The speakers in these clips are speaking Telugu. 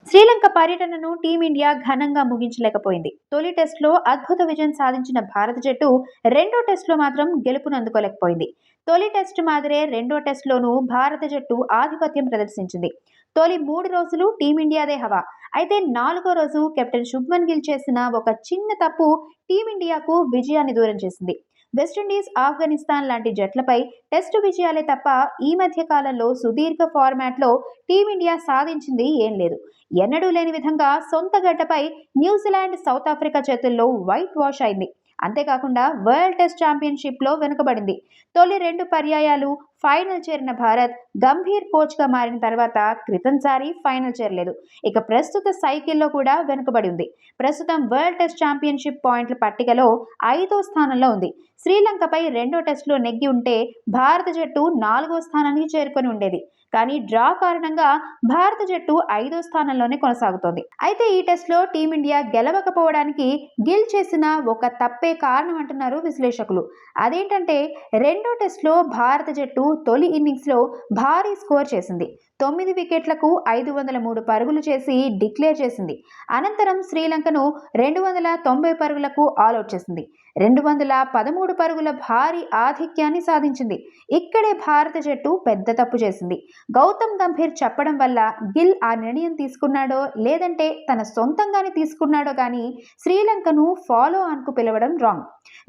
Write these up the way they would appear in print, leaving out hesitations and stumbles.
శ్రీలంక పర్యటనను టీమిండియా ఘనంగా ముగించలేకపోయింది. తొలి టెస్టులో అద్భుత విజయం సాధించిన భారత జట్టు రెండో టెస్టులో మాత్రం గెలుపును అందుకోలేకపోయింది. తొలి టెస్టు మాదిరే రెండో టెస్టులోనూ భారత జట్టు ఆధిపత్యం ప్రదర్శించింది. తొలి 3 రోజులు టీమిండియాదే హవా. అయితే 4గో రోజు కెప్టెన్ శుభ్మన్ గిల్ చేసిన ఒక చిన్న తప్పు టీమిండియాకు విజయాన్ని దూరం చేసింది. వెస్టిండీస్, ఆఫ్ఘనిస్తాన్ లాంటి జట్లపై టెస్టు విజయాలే తప్ప ఈ మధ్య కాలంలో సుదీర్ఘ ఫార్మాట్లో టీమిండియా సాధించింది ఏం లేదు. ఎన్నడూ లేని విధంగా సొంత గడ్డపై న్యూజిలాండ్, సౌత్ ఆఫ్రికా చేతుల్లో వైట్ వాష్ అయింది. అంతేకాకుండా వరల్డ్ టెస్ట్ ఛాంపియన్షిప్లో వెనుకబడింది. తొలి 2 పర్యాయాలు ఫైనల్ చేరిన భారత్ గంభీర్ కోచ్గా మారిన తర్వాత క్రితంసారి ఫైనల్ చేరలేదు. ఇక ప్రస్తుత సైకిల్లో కూడా వెనుకబడి ఉంది. ప్రస్తుతం వరల్డ్ టెస్ట్ ఛాంపియన్షిప్ పాయింట్ల పట్టికలో 5వ స్థానంలో ఉంది. శ్రీలంకపై రెండో టెస్టులో నెగ్గి ఉంటే భారత జట్టు 4గో స్థానానికి చేరుకొని ఉండేది. కానీ డ్రా కారణంగా భారత జట్టు 5వ స్థానంలోనే కొనసాగుతోంది. అయితే ఈ టెస్టులో టీమిండియా గెలవకపోవడానికి గిల్ చేసిన ఒక తప్పే కారణం అంటున్నారు విశ్లేషకులు. అదేంటంటే రెండో టెస్టులో భారత జట్టు తొలి ఇన్నింగ్స్లో భారీ స్కోర్ చేసింది. 9 వికెట్లకు 503 పరుగులు చేసి డిక్లేర్ చేసింది. అనంతరం శ్రీలంకను 290 పరుగులకు ఆలౌట్ చేసింది. 213 పరుగుల భారీ ఆధిక్యాన్ని సాధించింది. ఇక్కడే భారత జట్టు పెద్ద తప్పు చేసింది. గౌతమ్ గంభీర్ చెప్పడం వల్ల గిల్ ఆ నిర్ణయం తీసుకున్నాడో లేదంటే తన సొంతంగానే తీసుకున్నాడో కానీ శ్రీలంకను ఫాలో ఆన్కు పిలవడం రాంగ్.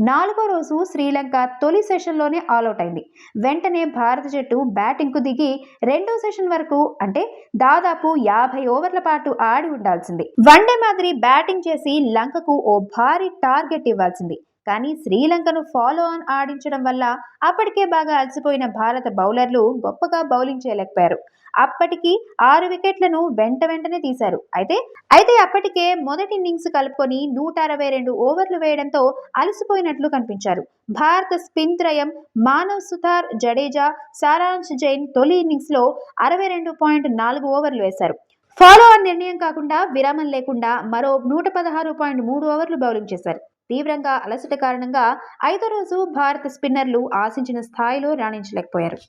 4గో రోజు శ్రీలంక తొలి సెషన్లోనే ఆల్అౌట్ అయింది. వెంటనే భారత జట్టు బ్యాటింగ్కు దిగి రెండో సెషన్ వరకు అంటే దాదాపు 50 ఓవర్ల పాటు ఆడి ఉండాల్సింది. వన్డే మాదిరి బ్యాటింగ్ చేసి లంకకు ఓ భారీ టార్గెట్ ఇవ్వాల్సింది. కానీ శ్రీలంకను ఫాలో ఆన్ ఆడించడం వల్ల అప్పటికే బాగా అలసిపోయిన భారత బౌలర్లు గొప్పగా బౌలింగ్ చేయలేకపోయారు. అప్పటికి 6 వికెట్లను వెంటనే తీశారు. అయితే అప్పటికే మొదటి ఇన్నింగ్స్ కలుపుకొని 162 ఓవర్లు వేయడంతో అలసిపోయినట్లు కనిపించారు. భారత స్పిన్ త్రయం మానవ్ సుతార్, జడేజా, సారాంశ్ జైన్ తొలి ఇన్నింగ్స్లో 62.4 ఓవర్లు వేశారు. ఫాలో ఆన్ నిర్ణయం కాకుండా విరామం లేకుండా మరో 116.3 ఓవర్లు బౌలింగ్ చేశారు. తీవ్రంగా అలసట కారణంగా 5వ రోజు భారత స్పిన్నర్లు ఆశించిన స్థాయిలో రాణించలేకపోయారు.